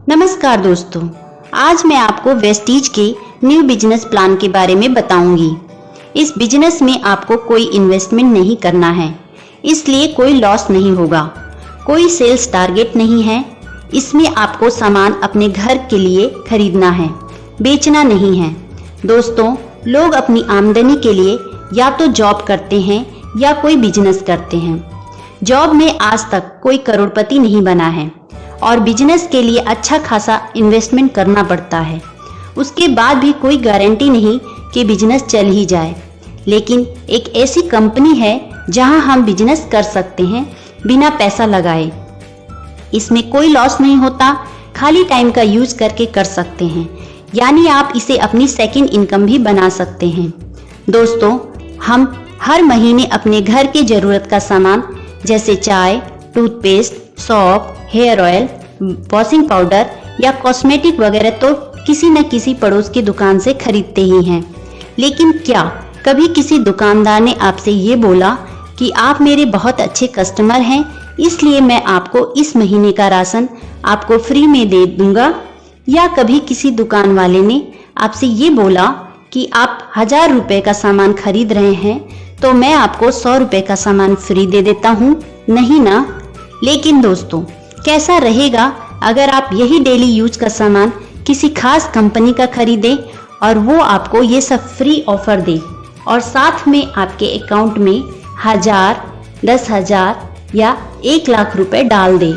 नमस्कार दोस्तों, आज मैं आपको वेस्टीज के न्यू बिजनेस प्लान के बारे में बताऊंगी। इस बिजनेस में आपको कोई इन्वेस्टमेंट नहीं करना है, इसलिए कोई लॉस नहीं होगा। कोई सेल्स टारगेट नहीं है। इसमें आपको सामान अपने घर के लिए खरीदना है, बेचना नहीं है। दोस्तों, लोग अपनी आमदनी के लिए या तो जॉब करते हैं या कोई बिजनेस करते हैं। जॉब में आज तक कोई करोड़पति नहीं बना है और बिजनेस के लिए अच्छा खासा इन्वेस्टमेंट करना पड़ता है। उसके बाद भी कोई गारंटी नहीं कि बिजनेस चल ही जाए। लेकिन एक ऐसी कंपनी है जहां हम बिजनेस कर सकते हैं बिना पैसा लगाए। इसमें कोई लॉस नहीं होता, खाली टाइम का यूज करके कर सकते हैं, यानी आप इसे अपनी सेकंड इनकम भी बना सकते हैं। दोस्तों, हम हर महीने अपने घर के जरूरत का सामान जैसे चाय, टूथपेस्ट, सौंफ, हेयर ऑयल, वॉशिंग पाउडर या कॉस्मेटिक वगैरह तो किसी न किसी पड़ोस की दुकान से खरीदते ही हैं। लेकिन क्या कभी किसी दुकानदार ने आपसे ये बोला कि आप मेरे बहुत अच्छे कस्टमर हैं, इसलिए मैं आपको इस महीने का राशन आपको फ्री में दे दूंगा? या कभी किसी दुकान वाले ने आपसे ये बोला कि आप 1000 रुपए का सामान खरीद रहे हैं तो मैं आपको 100 रुपए का सामान फ्री दे देता हूँ? नहीं ना। लेकिन दोस्तों, कैसा रहेगा अगर आप यही डेली यूज का सामान किसी खास कंपनी का खरीदें और वो आपको ये सब फ्री ऑफर दे और साथ में आपके अकाउंट में 1000, 10,000 या 1 लाख रुपए डाल दे,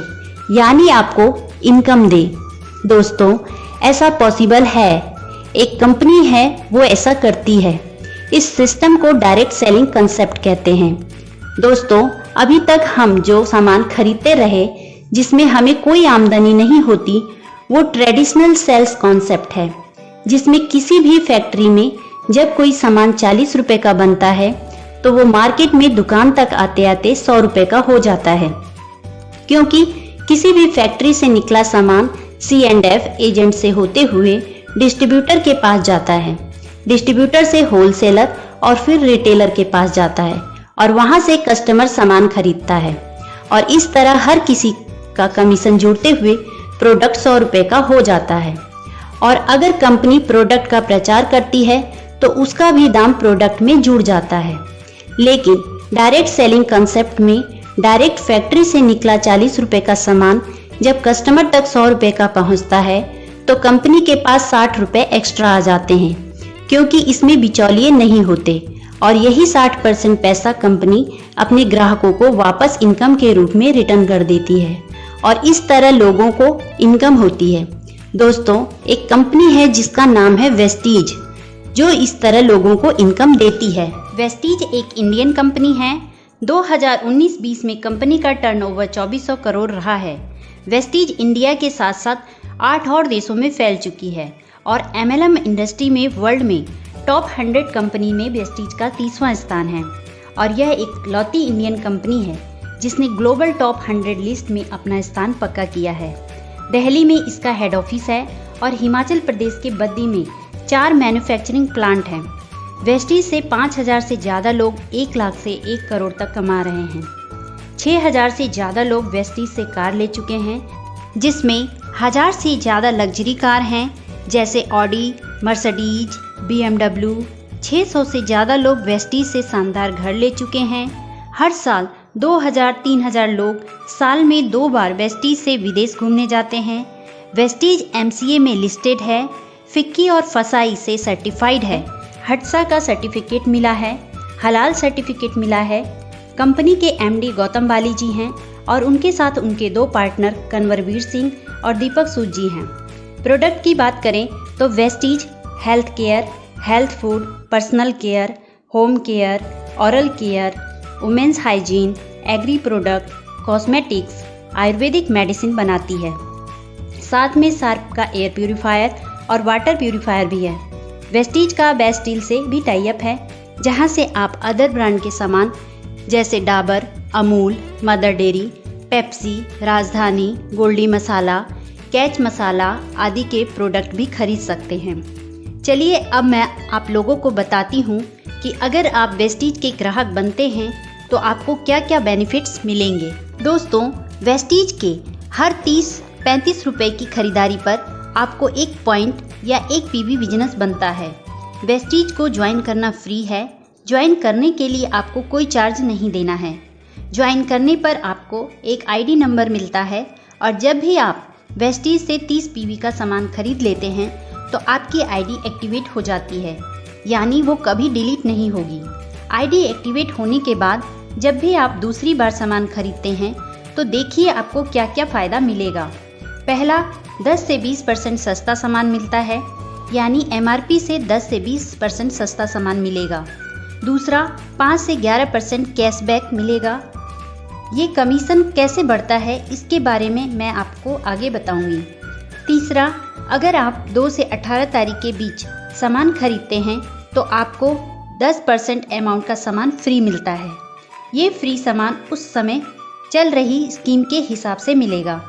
यानी आपको इनकम दे। दोस्तों, ऐसा पॉसिबल है। एक कंपनी है वो ऐसा करती है। इस सिस्टम को डायरेक्ट सेलिंग कंसेप्ट कहते हैं। दोस्तों, अभी तक हम जो सामान खरीदते रहे जिसमें हमें कोई आमदनी नहीं होती, वो ट्रेडिशनल सेल्स कॉन्सेप्ट है, जिसमें किसी भी फैक्ट्री में जब कोई सामान 40 रुपए का बनता है तो वो मार्केट में दुकान तक आते आते 100 रुपए का हो जाता है, क्योंकि किसी भी फैक्ट्री से निकला सामान C&F एजेंट से होते हुए डिस्ट्रीब्यूटर के पास जाता है, डिस्ट्रीब्यूटर से होलसेलर और फिर रिटेलर के पास जाता है और वहां से कस्टमर सामान खरीदता है और इस तरह हर किसी का कमीशन जोड़ते हुए प्रोडक्ट 100 रुपए का हो जाता है। और अगर कंपनी प्रोडक्ट का प्रचार करती है तो उसका भी दाम प्रोडक्ट में जुड़ जाता है। लेकिन डायरेक्ट सेलिंग कंसेप्ट में डायरेक्ट फैक्ट्री से निकला 40 रुपए का सामान जब कस्टमर तक 100 रुपए का पहुंचता है तो कंपनी के पास 60 रुपए एक्स्ट्रा आ जाते हैं, क्योंकि इसमें बिचौलिए नहीं होते और यही 60% पैसा कंपनी अपने ग्राहकों को वापस इनकम के रूप में रिटर्न कर देती है और इस तरह लोगों को इनकम होती है। दोस्तों, एक कंपनी है जिसका नाम है वेस्टीज, जो इस तरह लोगों को इनकम देती है। वेस्टीज एक इंडियन कंपनी है। 2019-20 में कंपनी का टर्नओवर 2400 करोड़ रहा है। वेस्टीज इंडिया के साथ साथ 8 और देशों में फैल चुकी है और MLM इंडस्ट्री में वर्ल्ड में टॉप 100 कंपनी में वेस्टीज का 30वां स्थान है और यह एक लौती इंडियन कंपनी है जिसने ग्लोबल टॉप 100 लिस्ट में अपना स्थान पक्का किया है। दिल्ली में इसका हेड ऑफिस है और हिमाचल प्रदेश के बद्दी में 4 मैन्युफैक्चरिंग प्लांट हैं। वेस्टीज से 5000 से ज़्यादा लोग 1 लाख से 1 करोड़ तक कमा रहे हैं। 6000 से ज़्यादा लोग वेस्टीज से कार ले चुके हैं, जिसमें 1000 से ज़्यादा लग्जरी कार हैं जैसे ऑडी, मर्सिडीज, BMW। 600 से ज़्यादा लोग वेस्टीज से शानदार घर ले चुके हैं। हर साल 2000-3000 लोग साल में 2 बार वेस्टीज से विदेश घूमने जाते हैं। वेस्टीज MCA में लिस्टेड है, फिक्की और फसाई से सर्टिफाइड है, हटसा का सर्टिफिकेट मिला है, हलाल सर्टिफिकेट मिला है। कंपनी के MD गौतम बाली जी हैं और उनके साथ उनके 2 पार्टनर कन्वरवीर सिंह और दीपक सूद जी हैं। प्रोडक्ट की बात करें तो Vestige health care, health food, personal care, home care, oral care, women's hygiene, agri product, cosmetics, Ayurvedic medicine बनाती है। साथ में शार्प का एयर प्यूरीफायर और वाटर प्यूरीफायर भी है। वेस्टीज का बेस्ट डील से भी टाई अप है, जहां से आप अदर ब्रांड के सामान जैसे Dabur, Amul, mother dairy, Pepsi, राजधानी, गोल्डी मसाला, कैच मसाला आदि के प्रोडक्ट भी खरीद सकते हैं। चलिए अब मैं आप लोगों को बताती हूँ कि अगर आप वेस्टीज के ग्राहक बनते हैं तो आपको क्या क्या बेनिफिट्स मिलेंगे। दोस्तों, वेस्टीज के हर 30 35 रुपए की खरीदारी पर आपको 1 पॉइंट या 1 पीवी बिजनेस बनता है। वेस्टीज को ज्वाइन करना फ्री है। ज्वाइन करने के लिए आपको कोई चार्ज नहीं देना है। ज्वाइन करने पर आपको एक आईडी नंबर मिलता है और जब भी आप वेस्टीज से 30 पीवी का सामान खरीद लेते हैं तो आपकी आईडी एक्टिवेट हो जाती है, यानी वो कभी डिलीट नहीं होगी। आईडी एक्टिवेट होने के बाद जब भी आप दूसरी बार सामान खरीदते हैं तो देखिए आपको क्या क्या फ़ायदा मिलेगा। पहला, 10 से 20% सस्ता सामान मिलता है, यानी एमआरपी से 10 से 20% सस्ता सामान मिलेगा। दूसरा, 5 से 11% कैशबैक मिलेगा। ये कमीशन कैसे बढ़ता है इसके बारे में मैं आपको आगे बताऊंगी। तीसरा, अगर आप 2 से 18 तारीख के बीच सामान खरीदते हैं तो आपको 10% अमाउंट का सामान फ्री मिलता है। ये फ्री सामान उस समय चल रही स्कीम के हिसाब से मिलेगा।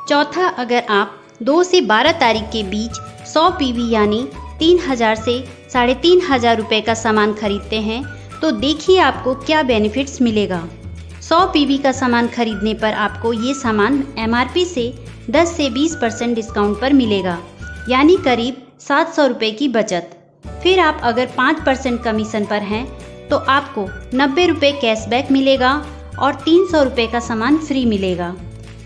चौथा, अगर आप 2 से 12 तारीख के बीच 100 पीवी यानी 3000 से 3500 रुपये का सामान खरीदते हैं तो देखिए आपको क्या बेनिफिट्स मिलेगा। 100 पीवी का सामान खरीदने पर आपको ये सामान एमआरपी से 10 से 20% डिस्काउंट पर मिलेगा, यानी करीब 700 रुपये की बचत। फिर आप अगर 5% कमीशन पर हैं तो आपको 90 रुपये कैशबैक मिलेगा और 300 रुपये का सामान फ्री मिलेगा।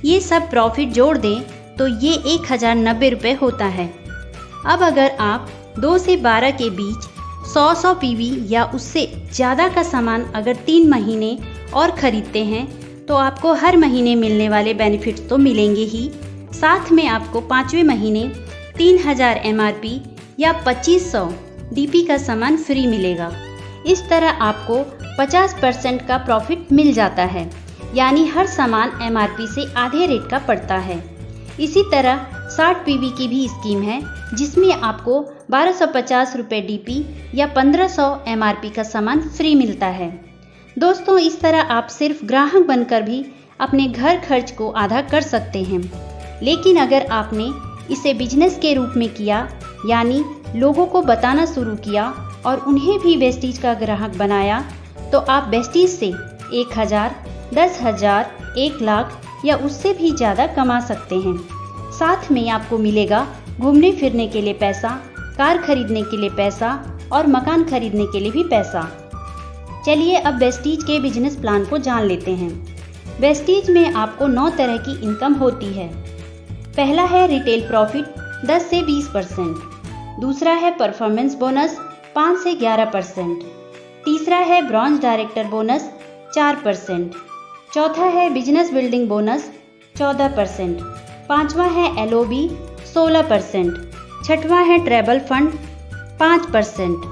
ये सब प्रॉफिट जोड़ दें तो ये 1090 रुपये होता है। अब अगर आप 2 से 12 के बीच 100 पीवी या उससे ज़्यादा का सामान अगर 3 महीने और ख़रीदते हैं तो आपको हर महीने मिलने वाले बेनिफिट्स तो मिलेंगे ही, साथ में आपको 5वें महीने 3000 एमआरपी या 2500 डीपी का सामान फ्री मिलेगा। इस तरह आपको 50% का प्रॉफिट मिल जाता है, यानी हर सामान एमआरपी से आधे रेट का पड़ता है। इसी तरह 60 पीवी की भी स्कीम है जिसमें आपको 1250 रुपये डीपी या 1500 एमआरपी का सामान फ्री मिलता है। दोस्तों, इस तरह आप सिर्फ ग्राहक बनकर भी अपने घर खर्च को आधा कर सकते हैं। लेकिन अगर आपने इसे बिजनेस के रूप में किया, यानी लोगों को बताना शुरू किया और उन्हें भी वेस्टीज का ग्राहक बनाया, तो आप वेस्टीज से 1000, 10,000, 1 लाख या उससे भी ज़्यादा कमा सकते हैं। साथ में आपको मिलेगा घूमने फिरने के लिए पैसा, कार खरीदने के लिए पैसा और मकान खरीदने के लिए भी पैसा। चलिए अब वेस्टीज के बिजनेस प्लान को जान लेते हैं। वेस्टीज में आपको 9 तरह की इनकम होती है। पहला है रिटेल प्रॉफिट 10 से 20%। दूसरा है परफॉर्मेंस बोनस 5 से 11%। तीसरा है ब्रॉन्ज डायरेक्टर बोनस 4%। चौथा है बिजनेस बिल्डिंग बोनस 14%। पांचवा है एलओबी 16%। छठवां है ट्रैवल फंड 5%।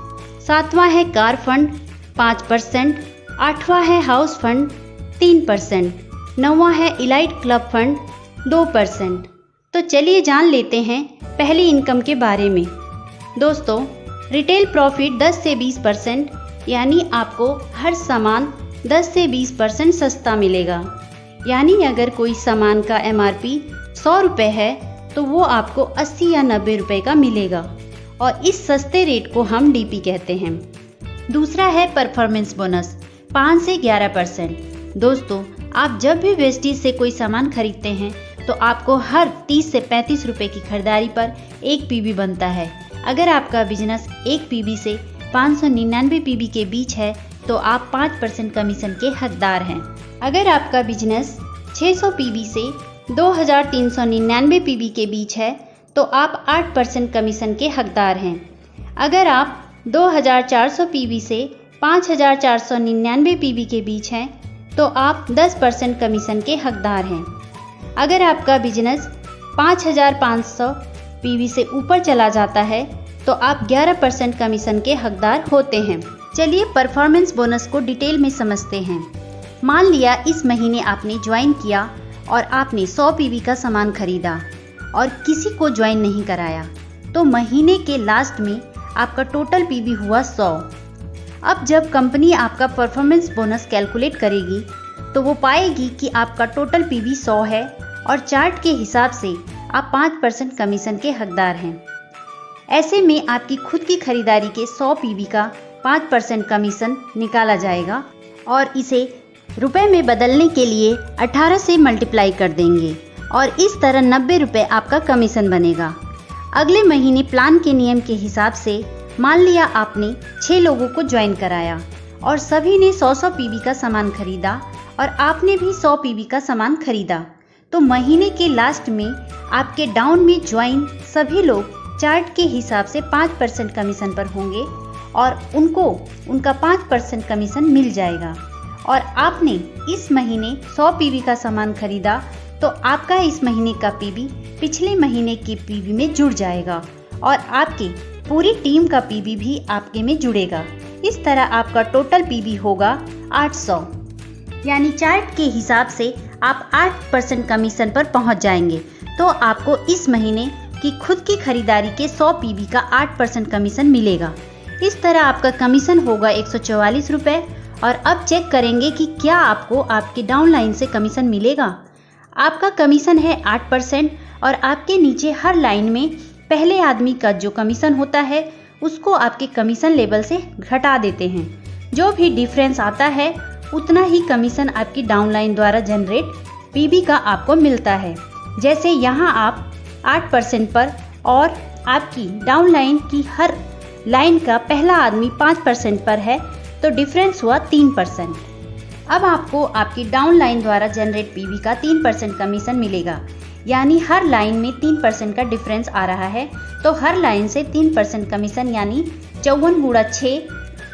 सातवां है कार फंड 5%। आठवां है हाउस फंड 3%। नौवां है इलाइट क्लब फंड 2%। तो चलिए जान लेते हैं पहली इनकम के बारे में। दोस्तों, रिटेल प्रॉफिट 10 से 20%, यानी आपको हर सामान 10 से 20% सस्ता मिलेगा। यानी अगर कोई सामान का एमआरपी 100 रुपये है तो वो आपको 80 या 90 रुपये का मिलेगा और इस सस्ते रेट को हम डीपी कहते हैं। दूसरा है परफॉर्मेंस बोनस 5 से 11%। दोस्तों, आप जब भी वेस्टीज से कोई सामान खरीदते हैं तो आपको हर 30 से 35 रुपये की खरीदारी पर 1 पीवी बनता है। अगर आपका बिजनेस 1 पीवी से 599 पीवी के बीच है तो आप 5% कमीशन के हकदार हैं। अगर आपका बिजनेस 600 पीवी से 2399 पीवी के बीच है तो आप 8% कमीशन के हकदार हैं। अगर आप 2400 पीवी से 5499 पीवी के बीच हैं तो आप 10% कमीशन के हकदार हैं। अगर आपका बिजनेस 5500 पीवी से ऊपर चला जाता है तो आप 11% कमीशन के हकदार होते हैं। चलिए परफॉर्मेंस बोनस को डिटेल में समझते हैं। मान लिया इस महीने आपने ज्वाइन किया और आपने 100 पीवी का सामान खरीदा और किसी को ज्वाइन नहीं कराया, तो महीने के लास्ट में आपका टोटल पीवी हुआ 100। अब जब कंपनी आपका परफॉर्मेंस बोनस कैलकुलेट करेगी तो वो पाएगी कि आपका टोटल पीवी 100 है और चार्ट के हिसाब से आप 5% कमीशन के हकदार हैं। ऐसे में आपकी खुद की खरीदारी के 100 पीवी का 5% कमीशन निकाला जाएगा और इसे रुपए में बदलने के लिए 18 से मल्टीप्लाई कर देंगे और इस तरह 90 रुपये आपका कमीशन बनेगा। अगले महीने प्लान के नियम के हिसाब से मान लिया आपने 6 लोगों को ज्वाइन कराया और सभी ने 100-100 पीवी का सामान खरीदा और आपने भी 100 पीवी का सामान खरीदा, तो महीने के लास्ट में आपके डाउन में ज्वाइन सभी लोग चार्ट के हिसाब से 5% कमीशन पर होंगे और उनको उनका 5% कमीशन मिल जाएगा। और आपने इस महीने 100 पीवी का सामान खरीदा तो आपका इस महीने का पीवी पिछले महीने के पीवी में जुड़ जाएगा और आपकी पूरी टीम का पीवी भी आपके में जुड़ेगा। इस तरह आपका टोटल पीवी होगा 800, यानी चार्ट के हिसाब से आप 8% कमीशन पर पहुंच जाएंगे। तो आपको इस महीने की खुद की खरीदारी के 100 पीवी का 8% कमीशन मिलेगा। इस तरह आपका कमीशन होगा 144 रुपये। और अब चेक करेंगे कि क्या आपको आपके डाउनलाइन से कमीशन मिलेगा। आपका कमीशन है 8% और आपके नीचे हर लाइन में पहले आदमी का जो कमीशन होता है उसको आपके कमीशन लेवल से घटा देते हैं। जो भी डिफरेंस आता है उतना ही कमीशन आपकी डाउनलाइन द्वारा जनरेट पीवी का आपको मिलता है। जैसे यहाँ आप 8% पर और आपकी डाउनलाइन की हर लाइन का पहला आदमी 5% पर है तो डिफरेंस हुआ 3%। अब आपको आपकी डाउनलाइन द्वारा जनरेट पीवी का 3% कमीशन मिलेगा, यानी हर लाइन में 3% का डिफरेंस आ रहा है तो हर लाइन से 3% कमीशन, यानी 54 × 6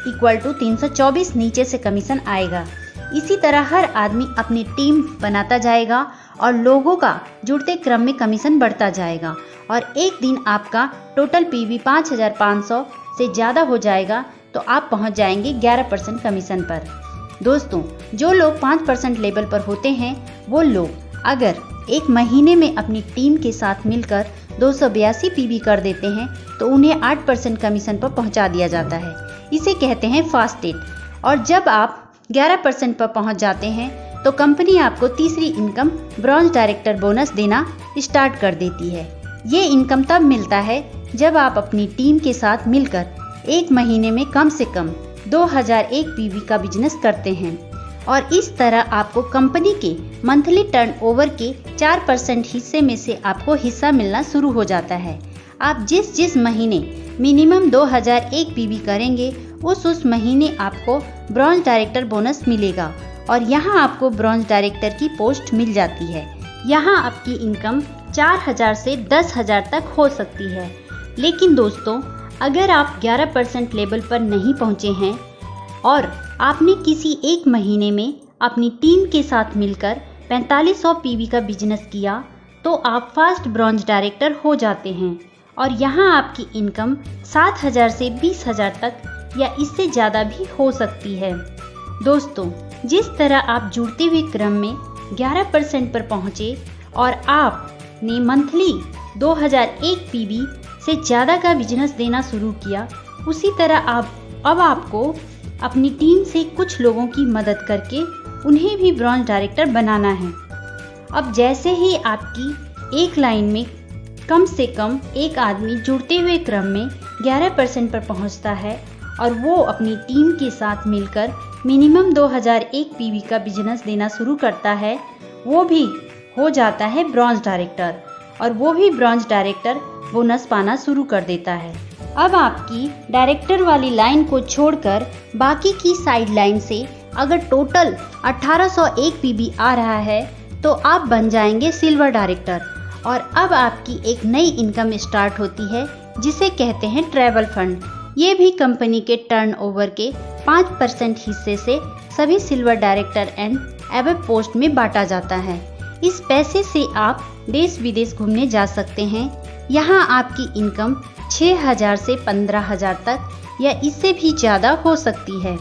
= 324 नीचे से कमीशन आएगा। इसी तरह हर आदमी अपनी टीम बनाता जाएगा और लोगों का जुड़ते क्रम में कमीशन बढ़ता जाएगा और एक दिन आपका टोटल पीवी 5500 से ज़्यादा हो जाएगा तो आप पहुंच जाएंगे 11% कमीशन पर। दोस्तों, जो लोग 5% लेवल पर होते हैं वो लोग अगर एक महीने में अपनी टीम के साथ मिलकर 282 पीवी कर देते हैं तो उन्हें 8% कमीशन पर पहुंचा दिया जाता है। इसे कहते हैं फास्ट डेट। और जब आप 11% पर पहुंच जाते हैं तो कंपनी आपको तीसरी इनकम ब्रॉन्ज डायरेक्टर बोनस देना स्टार्ट कर देती है। ये इनकम तब मिलता है जब आप अपनी टीम के साथ मिलकर एक महीने में कम से कम 2001 पीवी का बिजनेस करते हैं और इस तरह आपको कंपनी के मंथली टर्नओवर के 4% हिस्से में से आपको हिस्सा मिलना शुरू हो जाता है। आप जिस महीने मिनिमम 2001 पीवी करेंगे उस महीने आपको ब्रॉन्ज डायरेक्टर बोनस मिलेगा और यहाँ आपको ब्रॉन्ज डायरेक्टर की पोस्ट मिल जाती है। यहाँ आपकी इनकम 4000 से 10,000 तक हो सकती है। लेकिन दोस्तों, अगर आप 11% लेवल पर नहीं पहुँचे हैं और आपने किसी एक महीने में अपनी टीम के साथ मिलकर 4500 पीवी का बिजनेस किया तो आप फास्ट ब्रॉन्ज डायरेक्टर हो जाते हैं और यहाँ आपकी इनकम 7000 से 20,000 तक या इससे ज़्यादा भी हो सकती है। दोस्तों, जिस तरह आप जुड़ते हुए क्रम में 11% पर पहुँचे और आपने मंथली 2001 पीवी से ज़्यादा का बिजनेस देना शुरू किया, उसी तरह अब आपको अपनी टीम से कुछ लोगों की मदद करके उन्हें भी ब्रॉन्ज डायरेक्टर बनाना है। अब जैसे ही आपकी एक लाइन में कम से कम एक आदमी जुड़ते हुए क्रम में 11% पर पहुंचता है और वो अपनी टीम के साथ मिलकर मिनिमम 2001 पीवी का बिजनेस देना शुरू करता है, वो भी हो जाता है ब्रॉन्ज डायरेक्टर और वो भी ब्रॉन्ज डायरेक्टर बोनस पाना शुरू कर देता है। अब आपकी डायरेक्टर वाली लाइन को छोड़कर बाकी की साइड लाइन से अगर टोटल 1801 पीवी आ रहा है तो आप बन जाएंगे सिल्वर डायरेक्टर और अब आपकी एक नई इनकम स्टार्ट होती है जिसे कहते हैं ट्रैवल फंड। ये भी कंपनी के टर्नओवर के 5% हिस्से से सभी silver director and above post में बांटा जाता है। इस पैसे से आप देश विदेश घूमने जा सकते हैं। यहाँ आपकी इनकम 6000 से 15,000 तक या इससे भी ज़्यादा हो सकती है।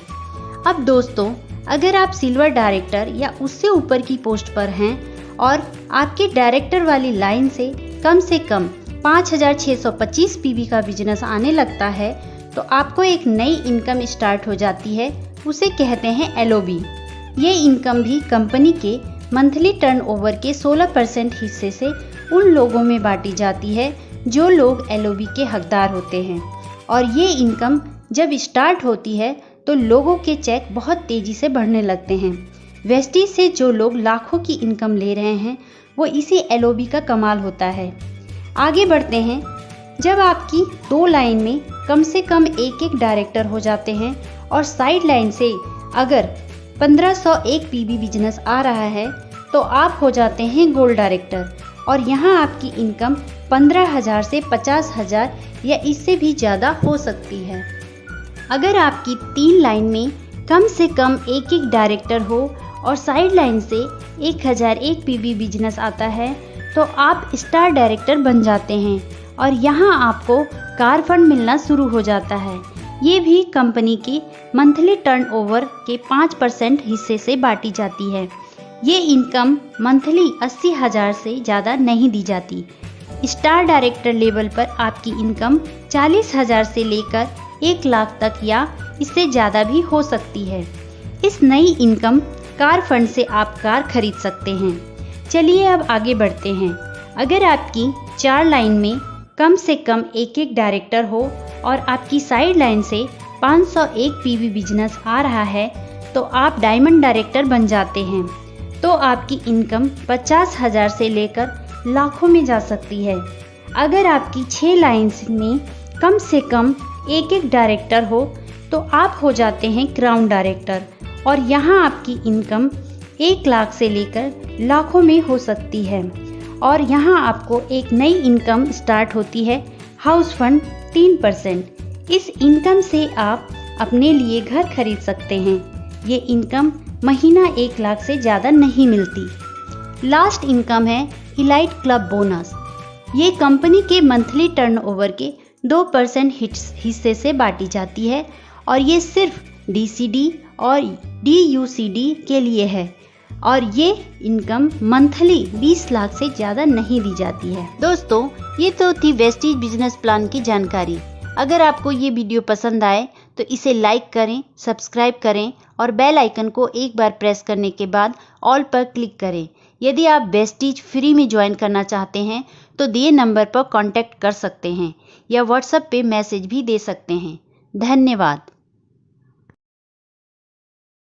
अब दोस्तों, अगर आप सिल्वर डायरेक्टर या उससे ऊपर की पोस्ट पर हैं और आपके डायरेक्टर वाली लाइन से कम 5625 पीवी का बिजनेस आने लगता है तो आपको एक नई इनकम स्टार्ट हो जाती है, उसे कहते हैं एलओबी। ये इनकम भी कंपनी के मंथली टर्नओवर के 16% हिस्से से उन लोगों में बांटी जाती है जो लोग एलओबी के हकदार होते हैं और ये इनकम जब स्टार्ट होती है तो लोगों के चेक बहुत तेज़ी से बढ़ने लगते हैं। वेस्टीज से जो लोग लाखों की इनकम ले रहे हैं वो इसी LOB का कमाल होता है। आगे बढ़ते हैं। जब आपकी 2 लाइन में कम से कम एक डायरेक्टर हो जाते हैं और साइड लाइन से अगर 1501 PB बिजनेस आ रहा है तो आप हो जाते हैं गोल्ड डायरेक्टर और यहाँ आपकी इनकम 15,000 से 50,000 या इससे भी ज़्यादा हो सकती है। अगर आपकी 3 लाइन में कम से कम एक डायरेक्टर हो और साइड लाइन से 1001 PB बिजनेस आता है तो आप स्टार डायरेक्टर बन जाते हैं और यहाँ आपको कार फंड मिलना शुरू हो जाता है। ये भी कंपनी की मंथली टर्नओवर के 5% हिस्से से बांटी जाती है। ये इनकम मंथली 80,000 से ज़्यादा नहीं दी जाती। स्टार डायरेक्टर लेवल पर आपकी इनकम 40,000 से लेकर 1 लाख तक या इससे ज़्यादा भी हो सकती है। इस नई इनकम कार फंड से आप कार खरीद सकते हैं। चलिए अब आगे बढ़ते हैं। अगर आपकी 4 लाइन में कम से कम एक डायरेक्टर हो और आपकी साइड लाइन से 501 PB बिजनेस आ रहा है तो आप डायमंड डायरेक्टर बन जाते हैं। तो आपकी इनकम 50,000 से लेकर लाखों में जा सकती है। अगर आपकी 6 लाइन्स में कम से कम एक डायरेक्टर हो तो आप हो जाते हैं क्राउन डायरेक्टर और यहाँ आपकी इनकम 1 लाख से लेकर लाखों में हो सकती है। और यहाँ आपको एक नई इनकम स्टार्ट होती है, हाउस फंड 3%। इस इनकम से आप अपने लिए घर खरीद सकते हैं। ये इनकम महीना 1 लाख से ज़्यादा नहीं मिलती। लास्ट इनकम है इलाइट क्लब बोनस। ये कंपनी के मंथली टर्नओवर के 2% हिस्से से बांटी जाती है और ये सिर्फ DCD और DUCD के लिए है और ये इनकम मंथली 20 लाख से ज़्यादा नहीं दी जाती है। दोस्तों, ये तो थी वेस्टीज बिजनेस प्लान की जानकारी। अगर आपको ये वीडियो पसंद आए तो इसे लाइक करें, सब्सक्राइब करें और बेल आइकन को एक बार प्रेस करने के बाद ऑल पर क्लिक करें। यदि आप वेस्टीज फ्री में ज्वाइन करना चाहते हैं तो दिए नंबर पर कांटेक्ट कर सकते हैं या व्हाट्सएप पे मैसेज भी दे सकते हैं। धन्यवाद।